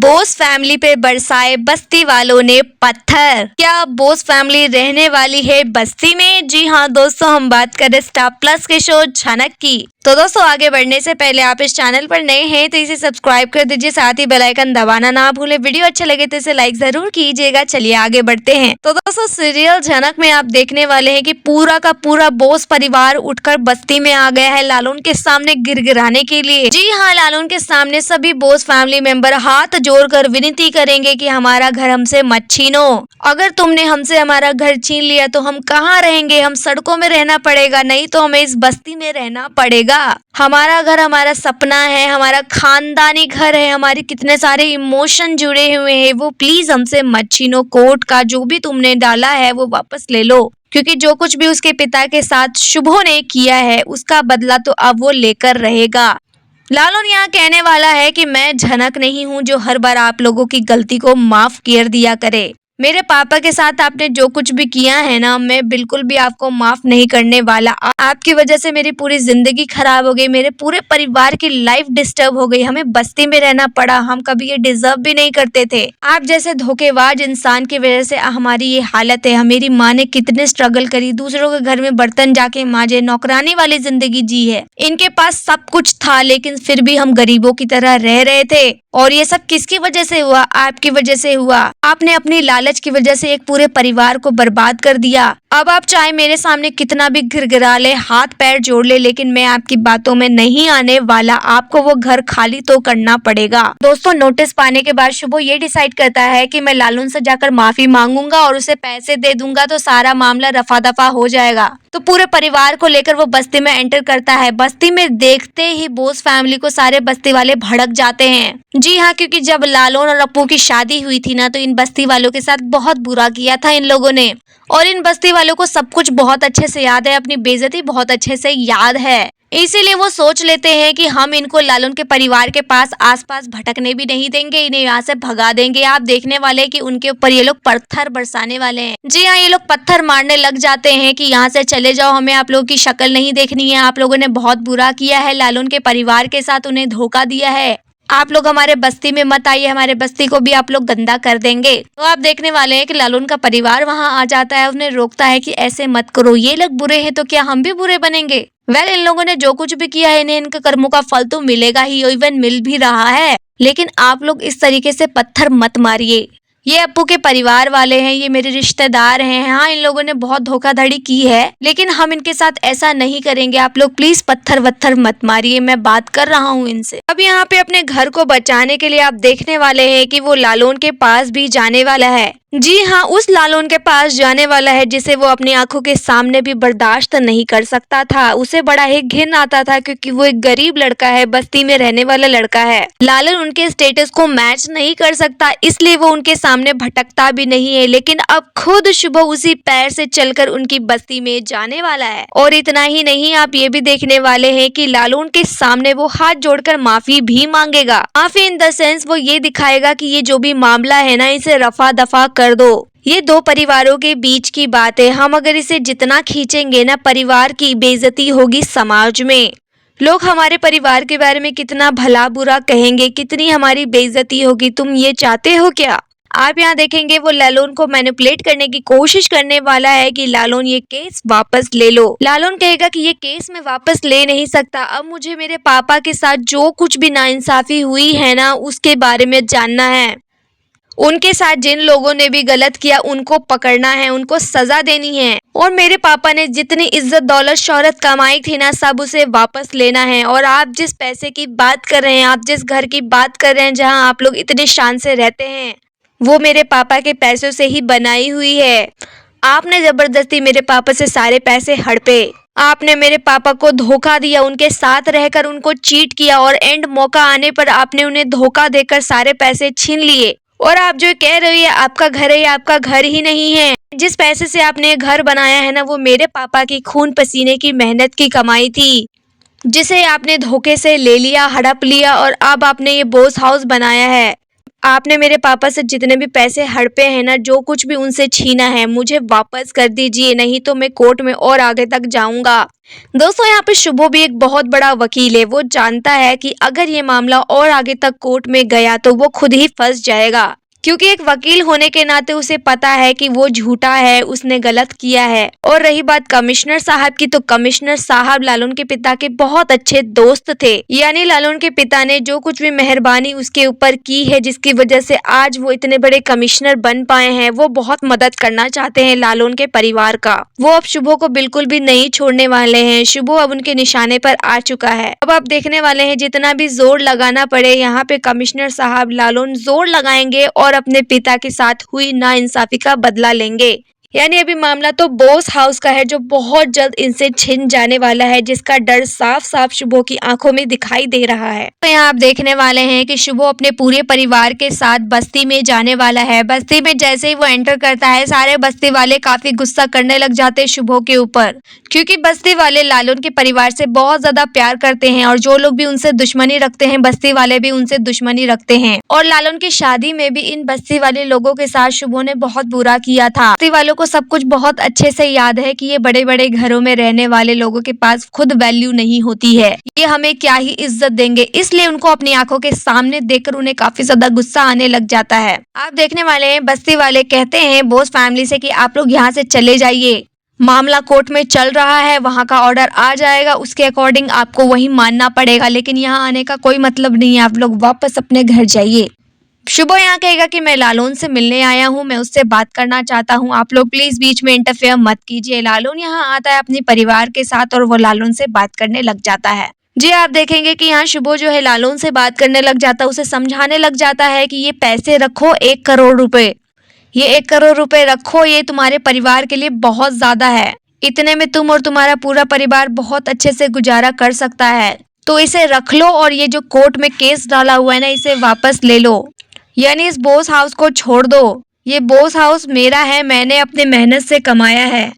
Bose family पे बरसाए बस्ती वालों ने पत्थर। क्या बोस फैमिली रहने वाली है बस्ती में? जी हाँ दोस्तों, हम बात करें स्टार प्लस के शो झनक की। तो दोस्तों, आगे बढ़ने से पहले आप इस चैनल पर नए हैं तो इसे सब्सक्राइब कर दीजिए, साथ ही बेल आइकन दबाना ना भूले। वीडियो अच्छा लगे तो इसे लाइक जरूर कीजिएगा। चलिए आगे बढ़ते हैं। तो दोस्तों, सीरियल झनक में आप देखने वाले हैं कि पूरा का पूरा बोस परिवार उठकर बस्ती में आ गया है लालून के सामने गिड़गिड़ाने के लिए। जी हाँ, लालून के सामने सभी बोस फैमिली मेंबर हाथ जोड़कर विनती करेंगे कि हमारा घर हमसे मत छीनो। अगर तुमने हमसे हमारा घर छीन लिया तो हम कहाँ रहेंगे? हम सड़कों में रहना पड़ेगा, नहीं तो हमें इस बस्ती में रहना पड़ेगा। हमारा घर हमारा सपना है, हमारा खानदानी घर है, हमारे कितने सारे इमोशन जुड़े हुए हैं, वो प्लीज हमसे मत छीनो। कोर्ट का जो भी तुमने डाला है वो वापस ले लो, क्योंकि जो कुछ भी उसके पिता के साथ शुभो ने किया है उसका बदला तो अब वो लेकर रहेगा। लालून यहाँ कहने वाला है कि मैं झनक नहीं हूँ जो हर बार आप लोगों की गलती को माफ कर दिया करे। मेरे पापा के साथ आपने जो कुछ भी किया है ना, मैं बिल्कुल भी आपको माफ नहीं करने वाला। आपकी वजह से मेरी पूरी जिंदगी खराब हो गई, मेरे पूरे परिवार की लाइफ डिस्टर्ब हो गई, हमें बस्ती में रहना पड़ा, हम कभी ये डिजर्व भी नहीं करते थे। आप जैसे धोखेबाज इंसान की वजह से हमारी ये हालत है। मेरी माँ ने कितने स्ट्रगल करी, दूसरों के घर में बर्तन जाके मांजे, नौकरानी वाली जिंदगी जी है। इनके पास सब कुछ था लेकिन फिर भी हम गरीबों की तरह रह रहे थे। और ये सब किसकी वजह से हुआ? आपकी वजह से हुआ। आपने अपनी लालच की वजह से एक पूरे परिवार को बर्बाद कर दिया। अब आप चाहे मेरे सामने कितना भी गिड़गिड़ा ले, हाथ पैर जोड़ ले, लेकिन मैं आपकी बातों में नहीं आने वाला। आपको वो घर खाली तो करना पड़ेगा। दोस्तों, नोटिस पाने के बाद शुभो ये डिसाइड करता है कि मैं लालून से जाकर माफी मांगूंगा और उसे पैसे दे दूंगा तो सारा मामला रफा दफा हो जाएगा। तो पूरे परिवार को लेकर वो बस्ती में एंटर करता है। बस्ती में देखते ही बोस फैमिली को सारे बस्ती वाले भड़क जाते हैं। जी हाँ, क्योंकि जब लालून और अप्पू की शादी हुई थी ना, तो इन बस्ती वालों के साथ बहुत बुरा किया था इन लोगों ने। और इन बस्ती वालों को सब कुछ बहुत अच्छे से याद है, अपनी बेइज्जती बहुत अच्छे से याद है। इसीलिए वो सोच लेते हैं कि हम इनको लालून के परिवार के पास आसपास भटकने भी नहीं देंगे, इन्हें यहाँ से भगा देंगे। आप देखने वाले हैं कि उनके ऊपर ये लोग पत्थर बरसाने वाले हैं। जी हाँ, ये लोग पत्थर मारने लग जाते हैं कि यहाँ से चले जाओ, हमें आप लोगों की शक्ल नहीं देखनी है। आप लोगों ने बहुत बुरा किया है लालून के परिवार के साथ, उन्हें धोखा दिया है। आप लोग हमारे बस्ती में मत आइए, हमारे बस्ती को भी आप लोग गंदा कर देंगे। तो आप देखने वाले हैं कि लालून का परिवार वहां आ जाता है, उन्हें रोकता है कि ऐसे मत करो, ये लोग बुरे हैं तो क्या हम भी बुरे बनेंगे? इन लोगों ने जो कुछ भी किया है, इन्हें इनके कर्मों का फल तो मिलेगा ही, इवन मिल भी रहा है। लेकिन आप लोग इस तरीके से पत्थर मत मारिए। ये अप्पू के परिवार वाले हैं, ये मेरे रिश्तेदार हैं। हाँ, इन लोगों ने बहुत धोखाधड़ी की है, लेकिन हम इनके साथ ऐसा नहीं करेंगे। आप लोग प्लीज पत्थर वत्थर मत मारिए, मैं बात कर रहा हूँ इनसे। अब यहाँ पे अपने घर को बचाने के लिए आप देखने वाले हैं कि वो लालून के पास भी जाने वाला है। जी हाँ, उस लालून के पास जाने वाला है जिसे वो अपनी आंखों के सामने भी बर्दाश्त नहीं कर सकता था। उसे बड़ा ही घिन आता था, क्योंकि वो एक गरीब लड़का है, बस्ती में रहने वाला लड़का है। लालून उनके स्टेटस को मैच नहीं कर सकता, इसलिए वो उनके सामने भटकता भी नहीं है। लेकिन अब खुद शुभ उसी पैर से चलकर उनकी बस्ती में जाने वाला है। और इतना ही नहीं, आप ये भी देखने वाले हैं कि लालून के सामने वो हाथ जोड़कर माफी भी मांगेगा। माफी इन द सेंस वो ये दिखाएगा कि ये जो भी मामला है ना, इसे रफा दफा कर दो। ये दो परिवारों के बीच की बात है, हम अगर इसे जितना खींचेंगे ना, परिवार की बेइज्जती होगी समाज में। लोग हमारे परिवार के बारे में कितना भला बुरा कहेंगे, कितनी हमारी बेइज्जती होगी। तुम ये चाहते हो क्या? आप यहाँ देखेंगे वो लालून को मैनिपुलेट करने की कोशिश करने वाला है कि लालून ये केस वापस ले लो। लालून कहेगा कि ये केस मैं वापस ले नहीं सकता, अब मुझे मेरे पापा के साथ जो कुछ भी नाइंसाफी हुई है ना, उसके बारे में जानना है। उनके साथ जिन लोगों ने भी गलत किया उनको पकड़ना है, उनको सजा देनी है। और मेरे पापा ने जितनी इज्जत दौलत शोहरत कमाई थी ना, सब उसे वापस लेना है। और आप जिस पैसे की बात कर रहे हैं, आप जिस घर की बात कर रहे हैं जहां आप लोग इतने शान से रहते हैं, वो मेरे पापा के पैसों से ही बनाई हुई है। आपने जबरदस्ती मेरे पापा से सारे पैसे हड़पे, आपने मेरे पापा को धोखा दिया, उनके साथ रहकर उनको चीट किया, और एंड मौका आने पर आपने उन्हें धोखा देकर सारे पैसे छीन लिए। और आप जो कह रही है आपका घर है, आपका घर ही नहीं है। जिस पैसे से आपने घर बनाया है ना, वो मेरे पापा की खून पसीने की मेहनत की कमाई थी, जिसे आपने धोखे से ले लिया, हड़प लिया, और अब आपने ये बोस हाउस बनाया है। आपने मेरे पापा से जितने भी पैसे हड़पे हैं ना, जो कुछ भी उनसे छीना है, मुझे वापस कर दीजिए, नहीं तो मैं कोर्ट में और आगे तक जाऊंगा। दोस्तों यहाँ पे शुभो भी एक बहुत बड़ा वकील है। वो जानता है कि अगर ये मामला और आगे तक कोर्ट में गया तो वो खुद ही फंस जाएगा, क्योंकि एक वकील होने के नाते उसे पता है कि वो झूठा है, उसने गलत किया है। और रही बात कमिश्नर साहब की, तो कमिश्नर साहब लालून के पिता के बहुत अच्छे दोस्त थे। यानी लालून के पिता ने जो कुछ भी मेहरबानी उसके ऊपर की है, जिसकी वजह से आज वो इतने बड़े कमिश्नर बन पाए हैं, वो बहुत मदद करना चाहते हैं लालून के परिवार का। वो अब शुभो को बिल्कुल भी नहीं छोड़ने वाले हैं। शुभो अब उनके निशाने पर आ चुका है। अब आप देखने वाले हैं जितना भी जोर लगाना पड़े, यहाँ पे कमिश्नर साहब लालून जोर लगाएंगे और अपने पिता के साथ हुई नाइंसाफी का बदला लेंगे। यानी अभी मामला तो बॉस हाउस का है, जो बहुत जल्द इनसे छिन जाने वाला है, जिसका डर साफ साफ शुभो की आंखों में दिखाई दे रहा है। तो यहाँ आप देखने वाले हैं कि शुभो अपने पूरे परिवार के साथ बस्ती में जाने वाला है। बस्ती में जैसे ही वो एंटर करता है, सारे बस्ती वाले काफी गुस्सा करने लग जाते हैं शुभो के ऊपर, क्योंकि बस्ती वाले लालून के परिवार से बहुत ज्यादा प्यार करते हैं और जो लोग भी उनसे दुश्मनी रखते हैं, बस्ती वाले भी उनसे दुश्मनी रखते हैं। और लालून की शादी में भी इन बस्ती वाले लोगों के साथ शुभो ने बहुत बुरा किया था। बस्ती वालों को सब कुछ बहुत अच्छे से याद है कि ये बड़े बड़े घरों में रहने वाले लोगों के पास खुद वैल्यू नहीं होती है, ये हमें क्या ही इज्जत देंगे। इसलिए उनको अपनी आंखों के सामने देखकर उन्हें काफी ज्यादा गुस्सा आने लग जाता है। आप देखने वाले हैं बस्ती वाले कहते हैं बॉस फैमिली से कि आप लोग यहाँ से चले जाइए, मामला कोर्ट में चल रहा है, वहाँ का ऑर्डर आ जाएगा, उसके अकॉर्डिंग आपको वही मानना पड़ेगा, लेकिन यहाँ आने का कोई मतलब नहीं है, आप लोग वापस अपने घर जाइए। शुभो यहाँ कहेगा कि मैं लालून से मिलने आया हूँ, मैं उससे बात करना चाहता हूँ, आप लोग प्लीज बीच में इंटरफेयर मत कीजिए। लालून यहाँ आता है अपने परिवार के साथ और वो लालून से बात करने लग जाता है। जी आप देखेंगे कि यहाँ शुभो जो है लालून से बात करने लग जाता है, उसे समझाने लग जाता है कि ये पैसे रखो, 1 करोड़ रुपए, ये 1 करोड़ रुपए रखो, ये तुम्हारे परिवार के लिए बहुत ज्यादा है, इतने में तुम और तुम्हारा पूरा परिवार बहुत अच्छे से गुजारा कर सकता है, तो इसे रख लो और ये जो कोर्ट में केस डाला हुआ है ना, इसे वापस ले लो, यानी इस बॉस हाउस को छोड़ दो। ये बॉस हाउस मेरा है, मैंने अपने मेहनत से कमाया है,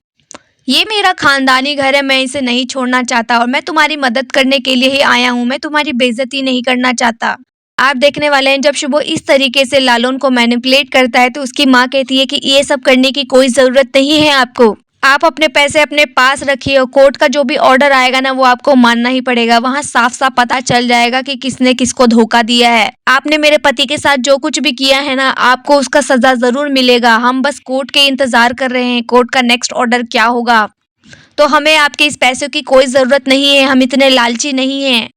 ये मेरा खानदानी घर है, मैं इसे नहीं छोड़ना चाहता और मैं तुम्हारी मदद करने के लिए ही आया हूँ, मैं तुम्हारी बेइज्जती नहीं करना चाहता। आप देखने वाले हैं जब शुभो इस तरीके से लालून को मैनिपुलेट करता है, तो उसकी माँ कहती है कि ये सब करने की कोई जरूरत नहीं है आपको, आप अपने पैसे अपने पास रखिए और कोर्ट का जो भी ऑर्डर आएगा ना, वो आपको मानना ही पड़ेगा। वहाँ साफ साफ पता चल जाएगा कि किसने किसको धोखा दिया है। आपने मेरे पति के साथ जो कुछ भी किया है ना, आपको उसका सजा जरूर मिलेगा। हम बस कोर्ट के इंतजार कर रहे हैं, कोर्ट का नेक्स्ट ऑर्डर क्या होगा। तो हमें आपके इस पैसों की कोई जरूरत नहीं है, हम इतने लालची नहीं हैं।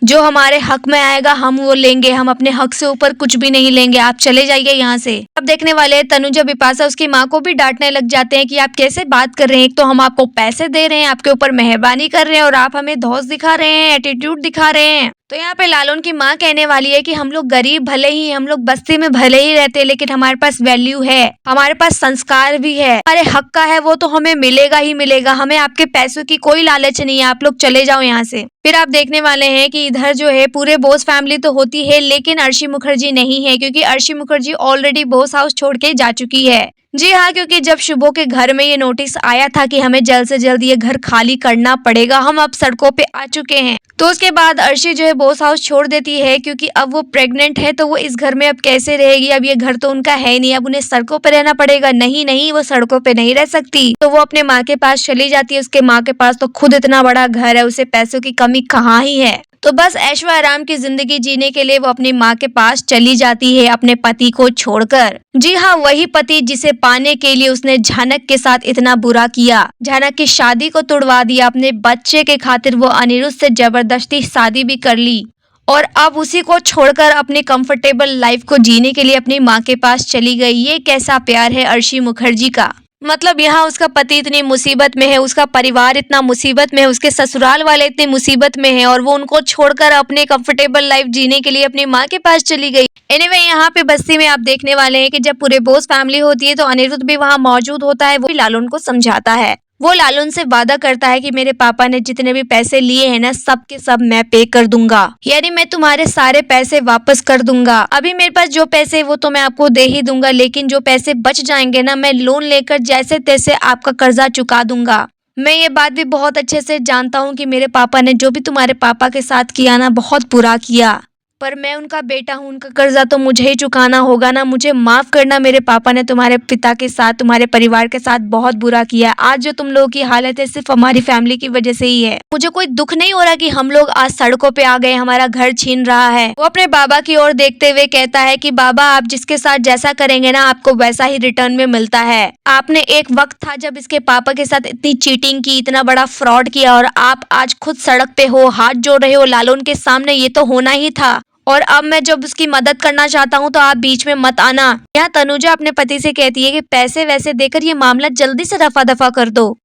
जो हमारे हक में आएगा हम वो लेंगे, हम अपने हक से ऊपर कुछ भी नहीं लेंगे, आप चले जाइए यहाँ से। अब देखने वाले हैं तनुजा बिपाशा उसकी माँ को भी डांटने लग जाते हैं कि आप कैसे बात कर रहे हैं, एक तो हम आपको पैसे दे रहे हैं, आपके ऊपर मेहरबानी कर रहे हैं और आप हमें धौंस दिखा रहे हैं, एटीट्यूड दिखा रहे हैं। तो यहाँ पे लालून की माँ कहने वाली है कि हम लोग गरीब भले ही, हम लोग बस्ती में भले ही रहते हैं, लेकिन हमारे पास वैल्यू है, हमारे पास संस्कार भी है, हमारे हक का है वो तो हमें मिलेगा ही मिलेगा, हमें आपके पैसों की कोई लालच नहीं है, आप लोग चले जाओ यहाँ से। फिर आप देखने वाले हैं कि इधर जो है पूरे बॉस फैमिली तो होती है, लेकिन अर्शी मुखर्जी नहीं है, क्योंकि Arshi Mukherjee already boss house छोड़ के जा चुकी है। जी हाँ, क्योंकि जब शुभो के घर में ये नोटिस आया था कि हमें जल्द से जल्द ये घर खाली करना पड़ेगा, हम अब सड़कों पे आ चुके हैं, तो उसके बाद अर्शी जो है बॉस हाउस छोड़ देती है, क्योंकि अब वो प्रेग्नेंट है, तो वो इस घर में अब कैसे रहेगी, अब ये घर तो उनका है नहीं, अब उन्हें सड़कों पे रहना पड़ेगा। नहीं नहीं, वो सड़कों पे नहीं रह सकती, तो वो अपने माँ के पास चली जाती है। उसके माँ के पास तो खुद इतना बड़ा घर है, उसे पैसों की कमी कहाँ ही है, तो बस ऐशो आराम की जिंदगी जीने के लिए वो अपनी माँ के पास चली जाती है, अपने पति को छोड़कर। जी हाँ, वही पति जिसे पाने के लिए उसने झानक के साथ इतना बुरा किया, झानक की शादी को तुड़वा दिया, अपने बच्चे के खातिर वो अनिरुद्ध से जबरदस्ती शादी भी कर ली और अब उसी को छोड़कर अपनी कंफर्टेबल लाइफ को जीने के लिए अपनी माँ के पास चली गई। ये कैसा प्यार है अर्शी मुखर्जी का। मतलब यहाँ उसका पति इतनी मुसीबत में है, उसका परिवार इतना मुसीबत में है, उसके ससुराल वाले इतनी मुसीबत में है और वो उनको छोड़कर अपने कंफर्टेबल लाइफ जीने के लिए अपनी माँ के पास चली गई। एनीवे यहाँ पे बस्ती में आप देखने वाले हैं कि जब पूरे बॉस फैमिली होती है तो अनिरुद्ध भी वहाँ मौजूद होता है। वो भी लालून को समझाता है, वो लालून से वादा करता है कि मेरे पापा ने जितने भी पैसे लिए हैं ना, सब के सब मैं पे कर दूंगा, यानी मैं तुम्हारे सारे पैसे वापस कर दूंगा। अभी मेरे पास जो पैसे वो तो मैं आपको दे ही दूंगा, लेकिन जो पैसे बच जाएंगे ना, मैं लोन लेकर जैसे तैसे आपका कर्जा चुका दूंगा। मैं ये बात भी बहुत अच्छे से जानता हूँ कि मेरे पापा ने जो भी तुम्हारे पापा के साथ किया ना, बहुत बुरा किया। पर मैं उनका बेटा हूँ, उनका कर्जा तो मुझे ही चुकाना होगा ना, मुझे माफ करना। मेरे पापा ने तुम्हारे पिता के साथ, तुम्हारे परिवार के साथ बहुत बुरा किया। आज जो तुम लोगों की हालत है सिर्फ हमारी फैमिली की वजह से ही है। मुझे कोई दुख नहीं हो रहा कि हम लोग आज सड़कों पे आ गए, हमारा घर छीन रहा है। वो अपने बाबा की ओर देखते हुए कहता है कि बाबा, आप जिसके साथ जैसा करेंगे ना, आपको वैसा ही रिटर्न में मिलता है। आपने एक वक्त था जब इसके पापा के साथ इतनी चीटिंग की, इतना बड़ा फ्रॉड किया, और आप आज खुद सड़क पे हो, हाथ जोड़ रहे हो लालून के सामने। ये तो होना ही था। और अब मैं जब उसकी मदद करना चाहता हूँ तो आप बीच में मत आना। यहाँ तनुजा अपने पति से कहती है कि पैसे वैसे देकर ये मामला जल्दी से रफा दफा कर दो।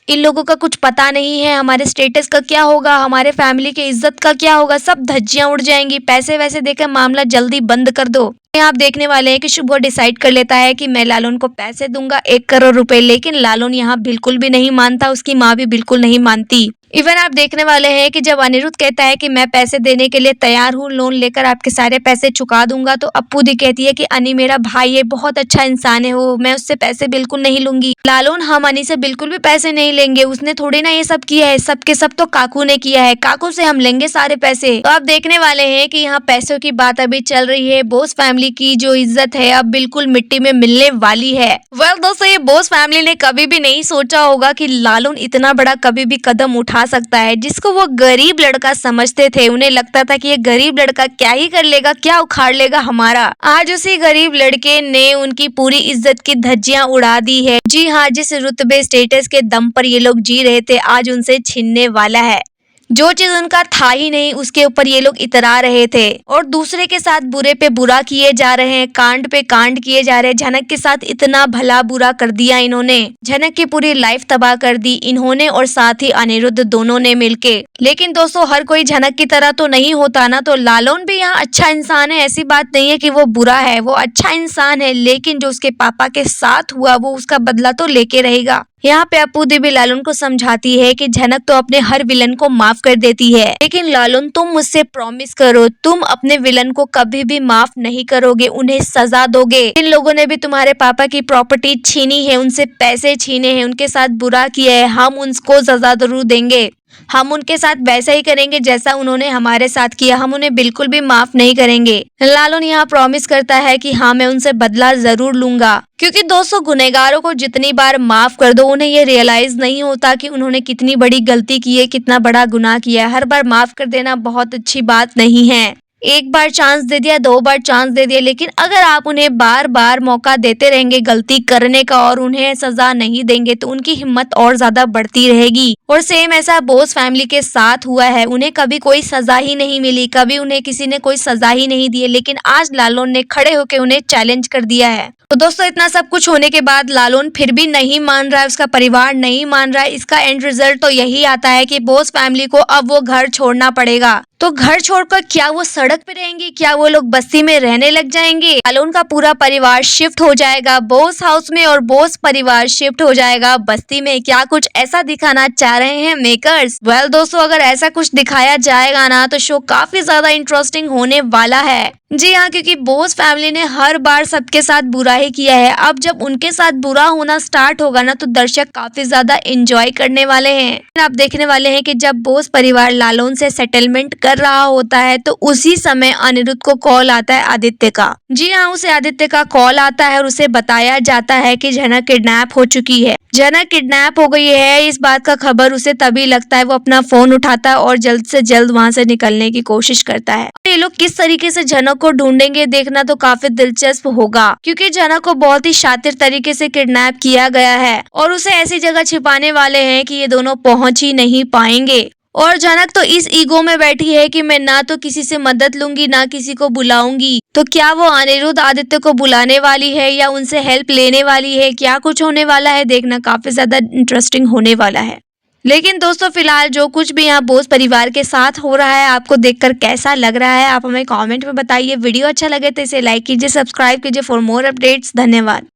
इन लोगों का कुछ पता नहीं है, हमारे स्टेटस का क्या होगा, हमारे फैमिली के इज्जत का क्या होगा, सब धज्जियां उड़ जाएंगी। पैसे वैसे देकर मामला जल्दी बंद कर दो। आप देखने वाले हैं कि शुभ डिसाइड कर लेता है कि मैं लालून को पैसे दूंगा 1 करोड़ रुपए, लेकिन लालून यहाँ बिल्कुल भी नहीं मानता, उसकी माँ भी बिल्कुल नहीं मानती। इवन आप देखने वाले हैं कि जब अनिरुद्ध कहता है कि मैं पैसे देने के लिए तैयार हूँ, लोन लेकर आपके सारे पैसे चुका दूंगा, तो अप्पू दी कहती है कि अनी मेरा भाई है, बहुत अच्छा इंसान है वो, मैं उससे पैसे बिल्कुल नहीं लूंगी। लालून, हम अनी से बिल्कुल भी पैसे नहीं लेंगे, उसने थोड़ी ना ये सब किया है, सब के सब तो काकू ने किया है, काकू से हम लेंगे सारे पैसे। तो आप देखने वाले हैं कि यहाँ पैसों की बात अभी चल रही है। बोस फैमिली की जो इज्जत है अब बिल्कुल मिट्टी में मिलने वाली है। वेल दोस्तों, ये बोस फैमिली ने कभी भी नहीं सोचा होगा कि लालून इतना बड़ा कभी भी कदम उठा सकता है। जिसको वो गरीब लड़का समझते थे, उन्हें लगता था कि ये गरीब लड़का क्या ही कर लेगा, क्या उखाड़ लेगा हमारा। आज उसी गरीब लड़के ने उनकी पूरी इज्जत की धज्जियां उड़ा दी है। जी हाँ, जिस रुतबे स्टेटस के दम पर ये लोग जी रहे थे, आज उनसे छीनने वाला है। जो चीज उनका था ही नहीं, उसके ऊपर ये लोग इतरा रहे थे और दूसरे के साथ बुरे पे बुरा किए जा रहे हैं, कांड पे कांड किए जा रहे हैं। झनक के साथ इतना भला बुरा कर दिया इन्होंने, झनक की पूरी लाइफ तबाह कर दी इन्होंने और साथ ही अनिरुद्ध, दोनों ने मिलके। लेकिन दोस्तों, हर कोई झनक की तरह तो नहीं होता ना, तो लालून भी यहाँ अच्छा इंसान है। ऐसी बात नहीं है कि वो बुरा है, वो अच्छा इंसान है, लेकिन जो उसके पापा के साथ हुआ वो उसका बदला तो लेके रहेगा। यहाँ पे अप्पू दी भी लालून को समझाती है कि झनक तो अपने हर विलन को माफ कर देती है, लेकिन लालून तुम मुझसे प्रॉमिस करो, तुम अपने विलन को कभी भी माफ नहीं करोगे, उन्हें सजा दोगे। इन लोगों ने भी तुम्हारे पापा की प्रॉपर्टी छीनी है, उनसे पैसे छीने हैं, उनके साथ बुरा किया है, हम उनको सजा जरूर देंगे। हम उनके साथ वैसा ही करेंगे जैसा उन्होंने हमारे साथ किया, हम उन्हें बिल्कुल भी माफ नहीं करेंगे। लालून यहाँ प्रॉमिस करता है कि हाँ, मैं उनसे बदला जरूर लूंगा। क्योंकि दोस्तों, गुनहगारों को जितनी बार माफ कर दो, उन्हें ये रियलाइज नहीं होता कि उन्होंने कितनी बड़ी गलती की है, कितना बड़ा गुनाह किया है। हर बार माफ कर देना बहुत अच्छी बात नहीं है। एक बार चांस दे दिया, 2 बार चांस दे दिया, लेकिन अगर आप उन्हें बार बार मौका देते रहेंगे गलती करने का और उन्हें सजा नहीं देंगे, तो उनकी हिम्मत और ज्यादा बढ़ती रहेगी। और सेम ऐसा बोस फैमिली के साथ हुआ है, उन्हें कभी कोई सजा ही नहीं मिली, कभी उन्हें किसी ने कोई सजा ही नहीं दी, लेकिन आज लालून ने खड़े होकर उन्हें चैलेंज कर दिया है। तो दोस्तों, इतना सब कुछ होने के बाद लालून फिर भी नहीं मान रहा है, उसका परिवार नहीं मान रहा है। इसका एंड रिजल्ट तो यही आता है कि बोस फैमिली को अब वो घर छोड़ना पड़ेगा। तो घर छोड़कर क्या वो सड़क पे रहेंगे, क्या वो लोग बस्ती में रहने लग जाएंगे? लालून का पूरा परिवार शिफ्ट हो जाएगा बोस हाउस में और बोस परिवार शिफ्ट हो जाएगा बस्ती में। क्या कुछ ऐसा दिखाना चाह रहे हैं मेकर्स? वेल दोस्तों, अगर ऐसा कुछ दिखाया जाएगा ना, तो शो काफी ज्यादा इंटरेस्टिंग होने वाला है। जी हाँ, क्योंकि बोस फैमिली ने हर बार सबके साथ बुरा ही किया है। अब जब उनके साथ बुरा होना स्टार्ट होगा ना, तो दर्शक काफी ज्यादा एंजॉय करने वाले हैं। आप देखने वाले हैं कि जब बोस परिवार लालून से सेटलमेंट कर रहा होता है, तो उसी समय अनिरुद्ध को कॉल आता है आदित्य का। जी हाँ, उसे आदित्य का कॉल आता है और उसे बताया जाता है कि झनक किडनैप हो चुकी है। झनक किडनैप हो गई है, इस बात का खबर उसे तभी लगता है। वो अपना फोन उठाता है और जल्द से जल्द वहाँ से निकलने की कोशिश करता है। ये लोग किस तरीके से झनक को ढूंढेंगे, देखना तो काफी दिलचस्प होगा, क्योंकि झनक को बहुत ही शातिर तरीके से किडनैप किया गया है और उसे ऐसी जगह छिपाने वाले हैं कि ये दोनों पहुंच ही नहीं पाएंगे। और झनक तो इस ईगो में बैठी है कि मैं ना तो किसी से मदद लूंगी, ना किसी को बुलाऊंगी। तो क्या वो अनिरुद्ध आदित्य को बुलाने वाली है या उनसे हेल्प लेने वाली है? क्या कुछ होने वाला है, देखना काफी ज्यादा इंटरेस्टिंग होने वाला है। लेकिन दोस्तों, फिलहाल जो कुछ भी यहाँ बोस परिवार के साथ हो रहा है, आपको देखकर कैसा लग रहा है, आप हमें कमेंट में बताइए। वीडियो अच्छा लगे तो इसे लाइक कीजिए, सब्सक्राइब कीजिए फॉर मोर अपडेट्स। धन्यवाद।